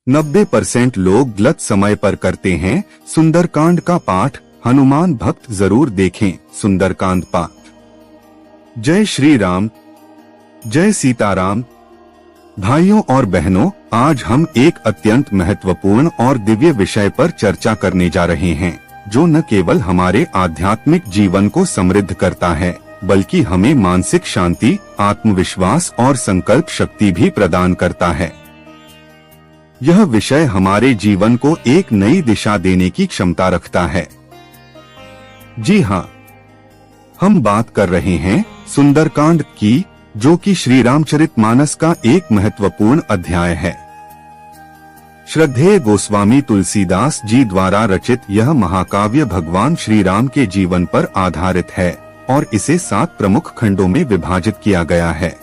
90% लोग गलत समय पर करते हैं। सुंदरकांड का पाठ हनुमान भक्त जरूर देखें। सुंदरकांड पाठ। जय श्री राम, जय सीताराम। भाइयों और बहनों, आज हम एक अत्यंत महत्वपूर्ण और दिव्य विषय पर चर्चा करने जा रहे हैं, जो न केवल हमारे आध्यात्मिक जीवन को समृद्ध करता है, बल्कि हमें मानसिक शांति, आत्मविश्वास और संकल्प शक्ति भी प्रदान करता है। यह विषय हमारे जीवन को एक नई दिशा देने की क्षमता रखता है। जी हाँ, हम बात कर रहे हैं सुंदरकांड की, जो कि श्री रामचरितमानस का एक महत्वपूर्ण अध्याय है। श्रद्धेय गोस्वामी तुलसीदास जी द्वारा रचित यह महाकाव्य भगवान श्री राम के जीवन पर आधारित है और इसे 7 प्रमुख खंडों में विभाजित किया गया है।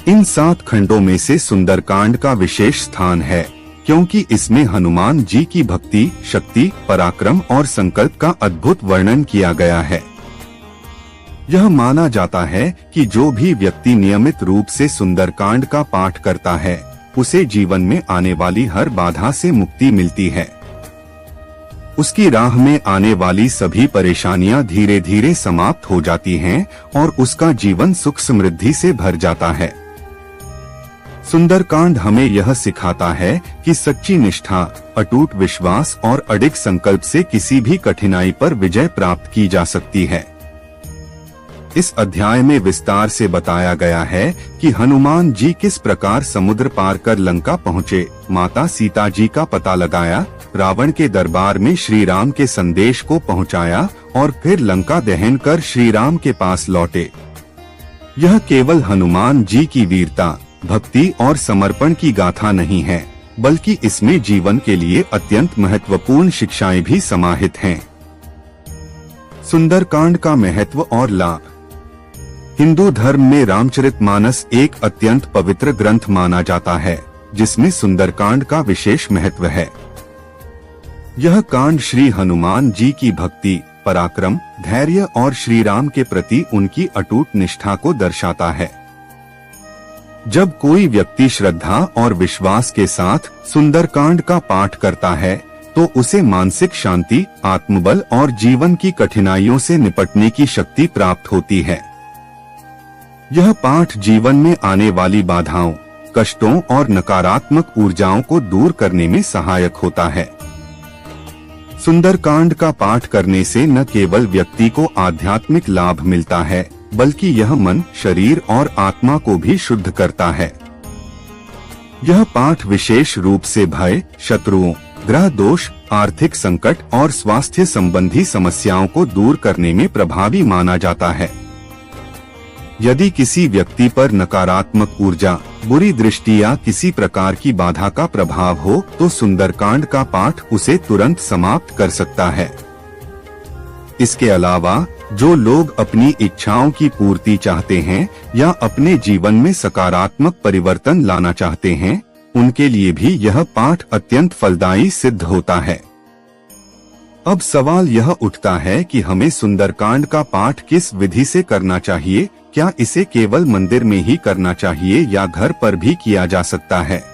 इन 7 खंडों में से सुंदरकांड का विशेष स्थान है, क्योंकि इसमें हनुमान जी की भक्ति, शक्ति, पराक्रम और संकल्प का अद्भुत वर्णन किया गया है। यह माना जाता है कि जो भी व्यक्ति नियमित रूप से सुंदरकांड का पाठ करता है, उसे जीवन में आने वाली हर बाधा से मुक्ति मिलती है। उसकी राह में आने वाली सभी परेशानियां धीरे धीरे समाप्त हो जाती हैं और उसका जीवन सुख समृद्धि से भर जाता है। सुंदरकांड हमें यह सिखाता है कि सच्ची निष्ठा, अटूट विश्वास और अडिग संकल्प से किसी भी कठिनाई पर विजय प्राप्त की जा सकती है। इस अध्याय में विस्तार से बताया गया है कि हनुमान जी किस प्रकार समुद्र पार कर लंका पहुँचे, माता सीता जी का पता लगाया, रावण के दरबार में श्री राम के संदेश को पहुँचाया और फिर लंका दहन कर श्री राम के पास लौटे। यह केवल हनुमान जी की वीरता, भक्ति और समर्पण की गाथा नहीं है, बल्कि इसमें जीवन के लिए अत्यंत महत्वपूर्ण शिक्षाएं भी समाहित हैं। सुंदरकांड का महत्व और लाभ। हिंदू धर्म में रामचरितमानस एक अत्यंत पवित्र ग्रंथ माना जाता है, जिसमें सुंदरकांड का विशेष महत्व है। यह कांड श्री हनुमान जी की भक्ति, पराक्रम, धैर्य और श्री राम के प्रति उनकी अटूट निष्ठा को दर्शाता है। जब कोई व्यक्ति श्रद्धा और विश्वास के साथ सुंदरकांड का पाठ करता है, तो उसे मानसिक शांति, आत्मबल और जीवन की कठिनाइयों से निपटने की शक्ति प्राप्त होती है। यह पाठ जीवन में आने वाली बाधाओं, कष्टों और नकारात्मक ऊर्जाओं को दूर करने में सहायक होता है। सुंदरकांड का पाठ करने से न केवल व्यक्ति को आध्यात्मिक लाभ मिलता है, बल्कि यह मन, शरीर और आत्मा को भी शुद्ध करता है। यह पाठ विशेष रूप से भय, शत्रुओं, ग्रह दोष, आर्थिक संकट और स्वास्थ्य संबंधी समस्याओं को दूर करने में प्रभावी माना जाता है। यदि किसी व्यक्ति पर नकारात्मक ऊर्जा, बुरी दृष्टि या किसी प्रकार की बाधा का प्रभाव हो, तो सुंदरकांड का पाठ उसे तुरंत समाप्त कर सकता है। इसके अलावा जो लोग अपनी इच्छाओं की पूर्ति चाहते हैं या अपने जीवन में सकारात्मक परिवर्तन लाना चाहते हैं, उनके लिए भी यह पाठ अत्यंत फलदायी सिद्ध होता है। अब सवाल यह उठता है कि हमें सुंदरकांड का पाठ किस विधि से करना चाहिए। क्या इसे केवल मंदिर में ही करना चाहिए या घर पर भी किया जा सकता है?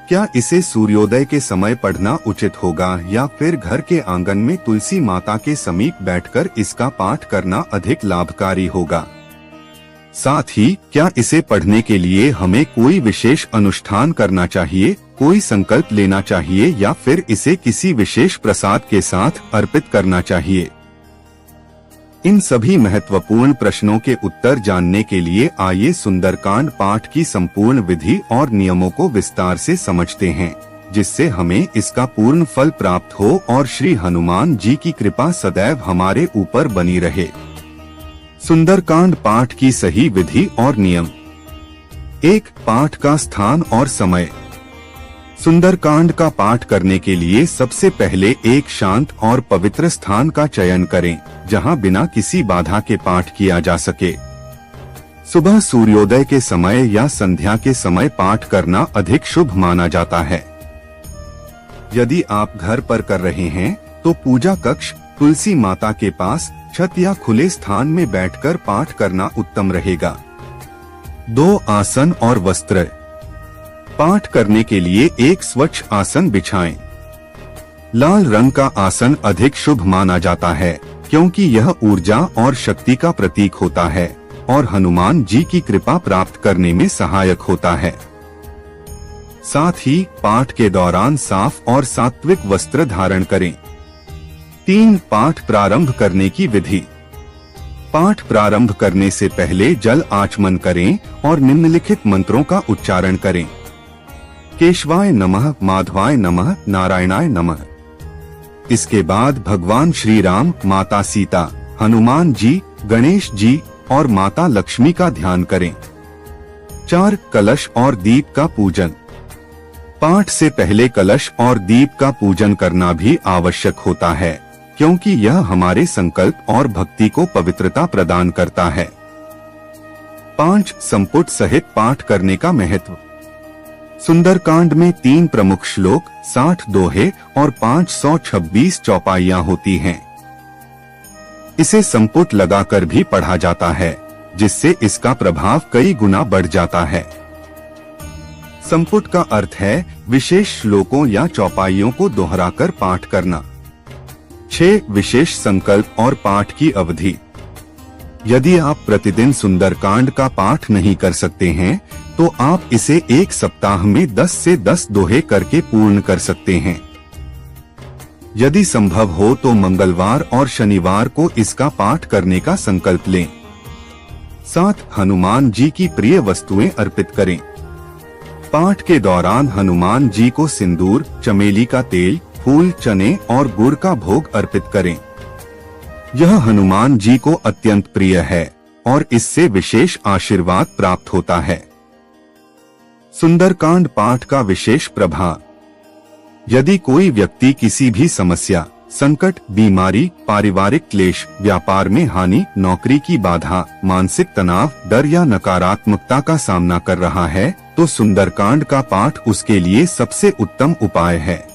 क्या इसे सूर्योदय के समय पढ़ना उचित होगा या फिर घर के आंगन में तुलसी माता के समीप बैठकर इसका पाठ करना अधिक लाभकारी होगा? साथ ही क्या इसे पढ़ने के लिए हमें कोई विशेष अनुष्ठान करना चाहिए, कोई संकल्प लेना चाहिए या फिर इसे किसी विशेष प्रसाद के साथ अर्पित करना चाहिए? इन सभी महत्वपूर्ण प्रश्नों के उत्तर जानने के लिए आइए सुंदरकांड पाठ की संपूर्ण विधि और नियमों को विस्तार से समझते हैं, जिससे हमें इसका पूर्ण फल प्राप्त हो और श्री हनुमान जी की कृपा सदैव हमारे ऊपर बनी रहे। सुंदरकांड पाठ की सही विधि और नियम। 1. पाठ का स्थान और समय। सुंदरकांड का पाठ करने के लिए सबसे पहले एक शांत और पवित्र स्थान का चयन करें, जहां बिना किसी बाधा के पाठ किया जा सके। सुबह सूर्योदय के समय या संध्या के समय पाठ करना अधिक शुभ माना जाता है। यदि आप घर पर कर रहे हैं, तो पूजा कक्ष, तुलसी माता के पास, छत या खुले स्थान में बैठकर पाठ करना उत्तम रहेगा। 2. आसन और वस्त्र। पाठ करने के लिए एक स्वच्छ आसन बिछाएं। लाल रंग का आसन अधिक शुभ माना जाता है क्योंकि यह ऊर्जा और शक्ति का प्रतीक होता है और हनुमान जी की कृपा प्राप्त करने में सहायक होता है। साथ ही पाठ के दौरान साफ और सात्विक वस्त्र धारण करें। 3. पाठ प्रारंभ करने की विधि। पाठ प्रारंभ करने से पहले जल आचमन करें और निम्नलिखित मंत्रों का उच्चारण करें। केशवाय नमः, माधवाय नमः, नारायणाय नमः। इसके बाद भगवान श्री राम, माता सीता, हनुमान जी, गणेश जी और माता लक्ष्मी का ध्यान करें। 4. कलश और दीप का पूजन। पाठ से पहले कलश और दीप का पूजन करना भी आवश्यक होता है क्योंकि यह हमारे संकल्प और भक्ति को पवित्रता प्रदान करता है। 5. संपुट सहित पाठ करने का महत्व। सुंदरकांड में 3 प्रमुख श्लोक, 60 दोहे और 526 चौपाइयां होती हैं। इसे संपुट लगाकर भी पढ़ा जाता है जिससे इसका प्रभाव कई गुना बढ़ जाता है। संपुट का अर्थ है विशेष श्लोकों या चौपाइयों को दोहराकर पाठ करना। 6. विशेष संकल्प और पाठ की अवधि। यदि आप प्रतिदिन सुंदरकांड का पाठ नहीं कर सकते हैं तो आप इसे एक सप्ताह में 10 से 10 दोहे करके पूर्ण कर सकते हैं। यदि संभव हो तो मंगलवार और शनिवार को इसका पाठ करने का संकल्प लें। 7. हनुमान जी की प्रिय वस्तुएं अर्पित करें। पाठ के दौरान हनुमान जी को सिंदूर, चमेली का तेल, फूल, चने और गुड़ का भोग अर्पित करें। यह हनुमान जी को अत्यंत प्रिय है और इससे विशेष आशीर्वाद प्राप्त होता है। सुंदरकांड पाठ का विशेष प्रभाव। यदि कोई व्यक्ति किसी भी समस्या, संकट, बीमारी, पारिवारिक क्लेश, व्यापार में हानि, नौकरी की बाधा, मानसिक तनाव, डर या नकारात्मकता का सामना कर रहा है तो सुंदरकांड का पाठ उसके लिए सबसे उत्तम उपाय है।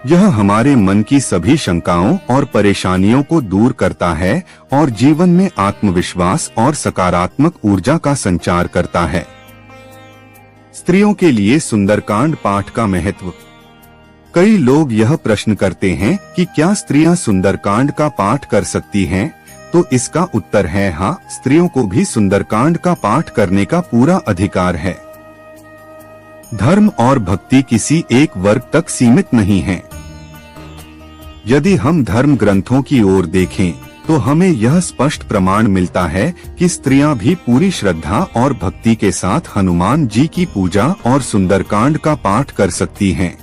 यह हमारे मन की सभी शंकाओं और परेशानियों को दूर करता है और जीवन में आत्मविश्वास और सकारात्मक ऊर्जा का संचार करता है। स्त्रियों के लिए सुंदरकांड पाठ का महत्व। कई लोग यह प्रश्न करते हैं कि क्या स्त्रियां सुंदरकांड का पाठ कर सकती हैं? तो इसका उत्तर है हाँ, स्त्रियों को भी सुंदरकांड का पाठ करने का पूरा अधिकार है। धर्म और भक्ति किसी एक वर्ग तक सीमित नहीं है। यदि हम धर्म ग्रंथों की ओर देखें तो हमें यह स्पष्ट प्रमाण मिलता है कि स्त्रियां भी पूरी श्रद्धा और भक्ति के साथ हनुमान जी की पूजा और सुंदरकांड का पाठ कर सकती हैं।